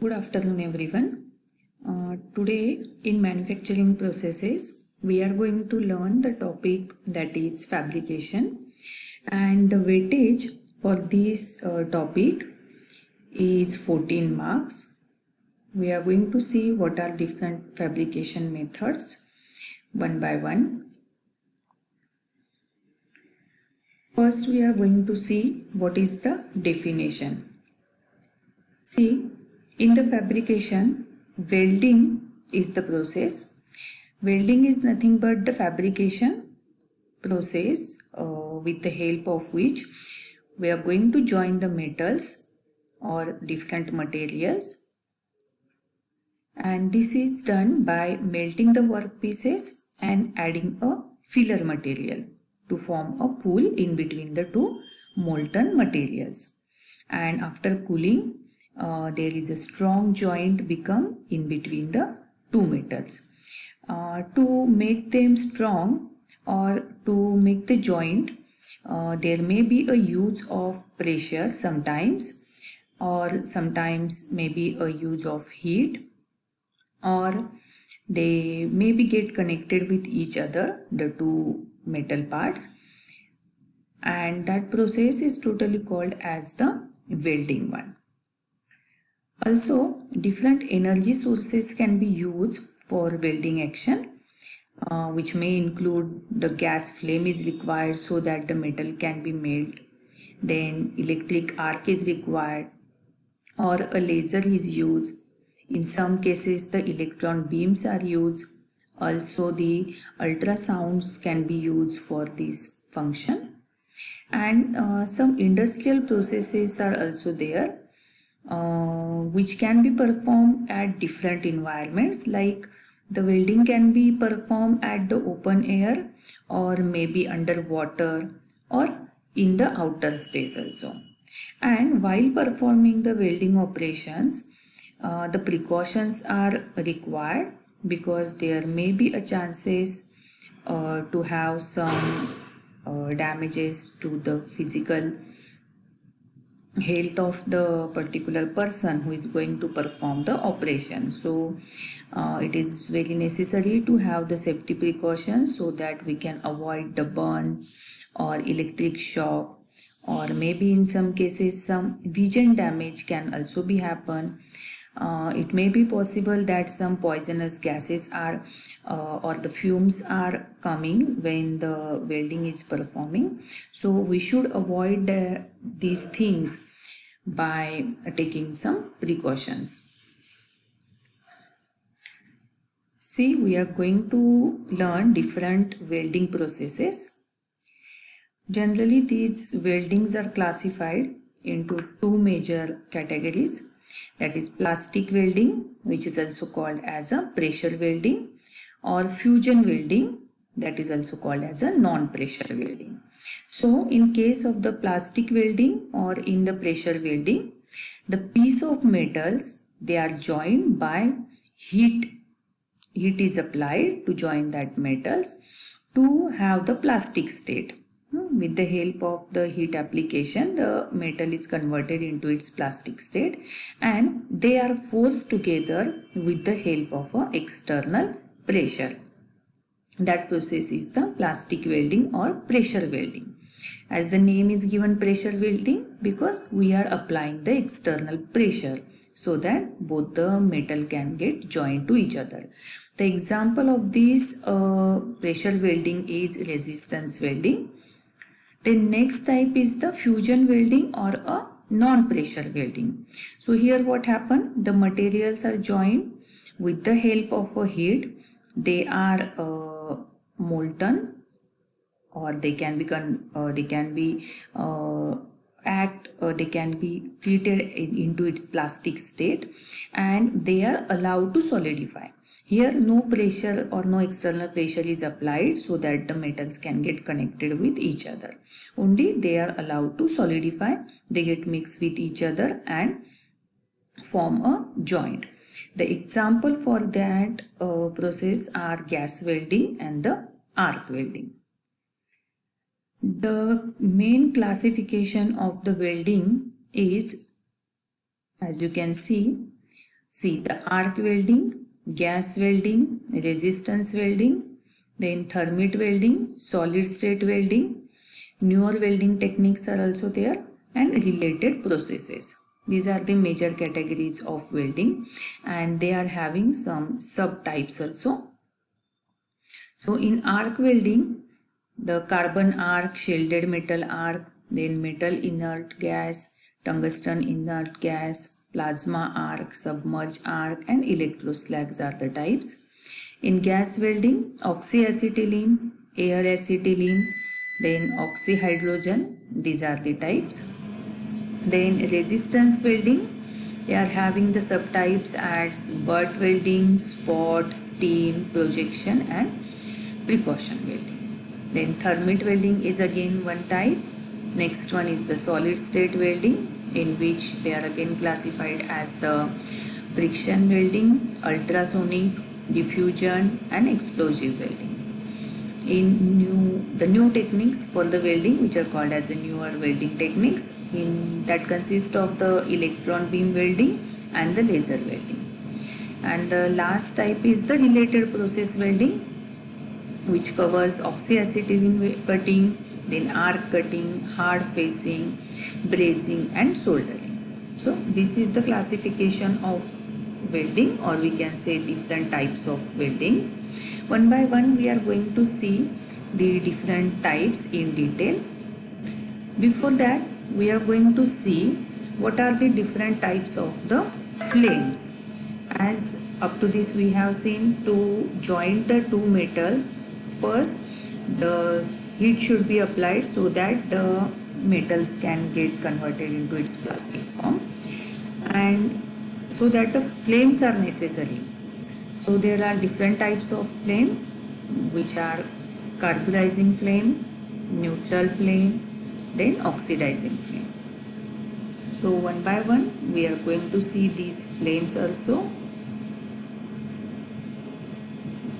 Good afternoon, everyone. Today in manufacturing processes, we are going to learn the topic that is fabrication, and the weightage for this topic is 14 marks. We are going to see what are different fabrication methods one by one. First, we are going to see what is the definition. See, in the fabrication, welding is the process. Welding is nothing but the fabrication process with the help of which we are going to join the metals or different materials. And this is done by melting the workpieces and adding a filler material to form a pool in between the two molten materials. And after cooling, there is a strong joint become in between the two metals. To make them strong or to make the joint, there may be a use of pressure sometimes, or sometimes maybe a use of heat, or they maybe get connected with each other, the two metal parts, and that process is totally called as the welding one. Also, different energy sources can be used for welding action, which may include the gas flame is required so that the metal can be melted. Then electric arc is required, or a laser is used. In some cases, the electron beams are used. Also, the ultrasounds can be used for this function. And some industrial processes are also there, which can be performed at different environments, like the welding can be performed at the open air, or maybe underwater, or in the outer space also. And while performing the welding operations, the precautions are required because there may be a chances to have some damages to the physical health of the particular person who is going to perform the operation. So it is very necessary to have the safety precautions so that we can avoid the burn or electric shock, or maybe in some cases some vision damage can also be happen. It may be possible that some poisonous gases are or the fumes are coming when the welding is performing. So we should avoid these things by taking some precautions. See, we are going to learn different welding processes. Generally, these weldings are classified into two major categories. That is plastic welding, which is also called as a pressure welding, or fusion welding, that is also called as a non-pressure welding. So in case of the plastic welding or in the pressure welding, the piece of metals, they are joined by heat. Heat is applied to join that metals to have the plastic state. With the help of the heat application, the metal is converted into its plastic state, and they are forced together with the help of an external pressure. That process is the plastic welding or pressure welding. As the name is given, pressure welding, because we are applying the external pressure so that both the metal can get joined to each other. The example of this pressure welding is resistance welding. The next type is the fusion welding or a non-pressure welding. So here what happened? The materials are joined with the help of a heat. They are molten, or they can be treated into its plastic state, and they are allowed to solidify. Here no pressure or no external pressure is applied so that the metals can get connected with each other. Only they are allowed to solidify, they get mixed with each other and form a joint. The example for that process are gas welding and the arc welding. The main classification of the welding is, as you can see, see the arc welding, gas welding, resistance welding, then thermite welding, solid state welding. Newer welding techniques are also there and related processes. These are the major categories of welding, and they are having some subtypes also. So in arc welding, the carbon arc, shielded metal arc, then metal inert gas, tungsten inert gas, plasma arc, submerged arc, and electroslags are the types. In gas welding, oxyacetylene, air acetylene, then oxyhydrogen, these are the types. Then resistance welding, they are having the subtypes as butt welding, spot, steam, projection, and precaution welding. Then thermite welding is again one type. Next one is the solid state welding, in which they are again classified as the friction welding, ultrasonic, diffusion, and explosive welding. In the new techniques for the welding, which are called as the newer welding techniques, that consist of the electron beam welding and the laser welding. And the last type is the related process welding, which covers oxyacetylene cutting, then arc cutting, hard facing, brazing, and soldering. So this is the classification of welding, or we can say different types of welding. One by one we are going to see the different types in detail. Before that, we are going to see what are the different types of the flames. As up to this we have seen to join the two metals. First, the heat should be applied so that the metals can get converted into its plastic form, and so that the flames are necessary. So there are different types of flame, which are carburizing flame, neutral flame, then oxidizing flame. So one by one we are going to see these flames also.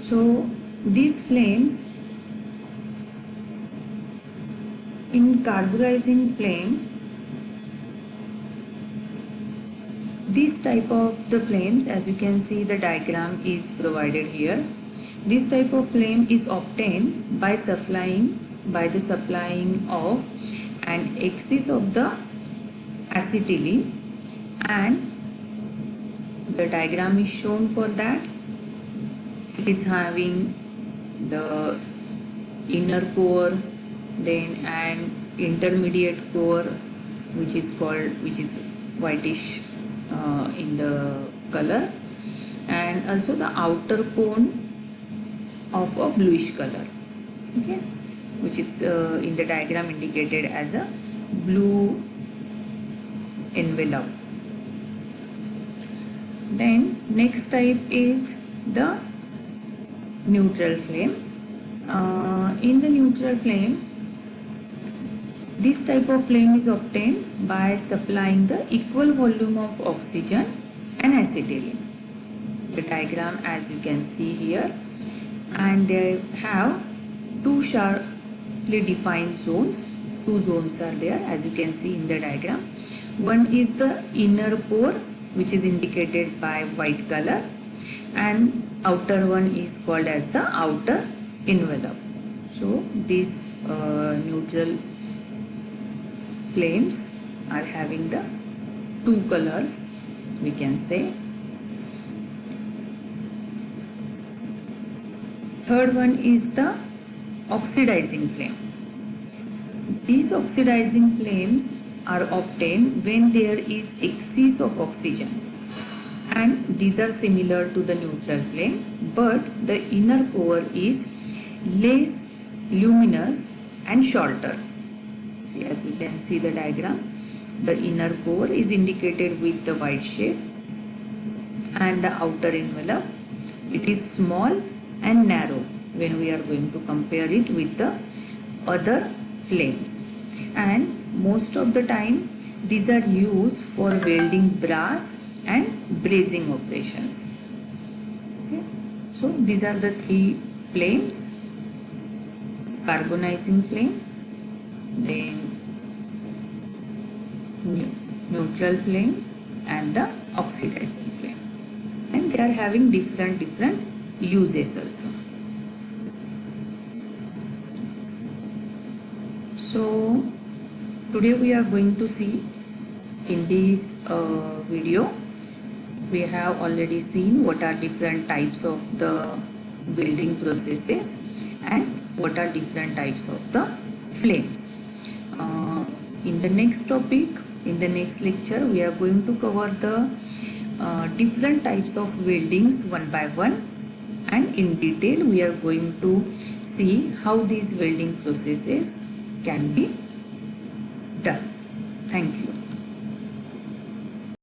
So these flames, in carburizing flame, this type of the flames, as you can see the diagram is provided here. This type of flame is obtained by the supplying of an excess of the acetylene, and the diagram is shown for that. It is having the inner core, then an intermediate core which is whitish in the color, and also the outer cone of a bluish color, okay, which is in the diagram indicated as a blue envelope. Then next type is the neutral flame. In the neutral flame, this type of flame is obtained by supplying the equal volume of oxygen and acetylene. The diagram as you can see here, and they have two sharply defined zones. Two zones are there as you can see in the diagram. One is the inner core, which is indicated by white color, and outer one is called as the outer envelope. So these neutral flames are having the two colors, we can say. Third one is the oxidizing flame. These oxidizing flames are obtained when there is excess of oxygen, and these are similar to the neutral flame, but the inner core is less luminous and shorter. See, as you can see the diagram, the inner core is indicated with the white shape, and the outer envelope, it is small and narrow when we are going to compare it with the other flames. And most of the time these are used for welding brass and brazing operations. Okay. So these are the three flames: carbonizing flame, then neutral flame, and the oxidizing flame. they are having different uses also. So today we are going to see in this video, we have already seen what are different types of the welding processes and what are different types of the flames. In the next topic, in the next lecture, we are going to cover the different types of weldings one by one, and in detail we are going to see how these welding processes can be done. Thank you.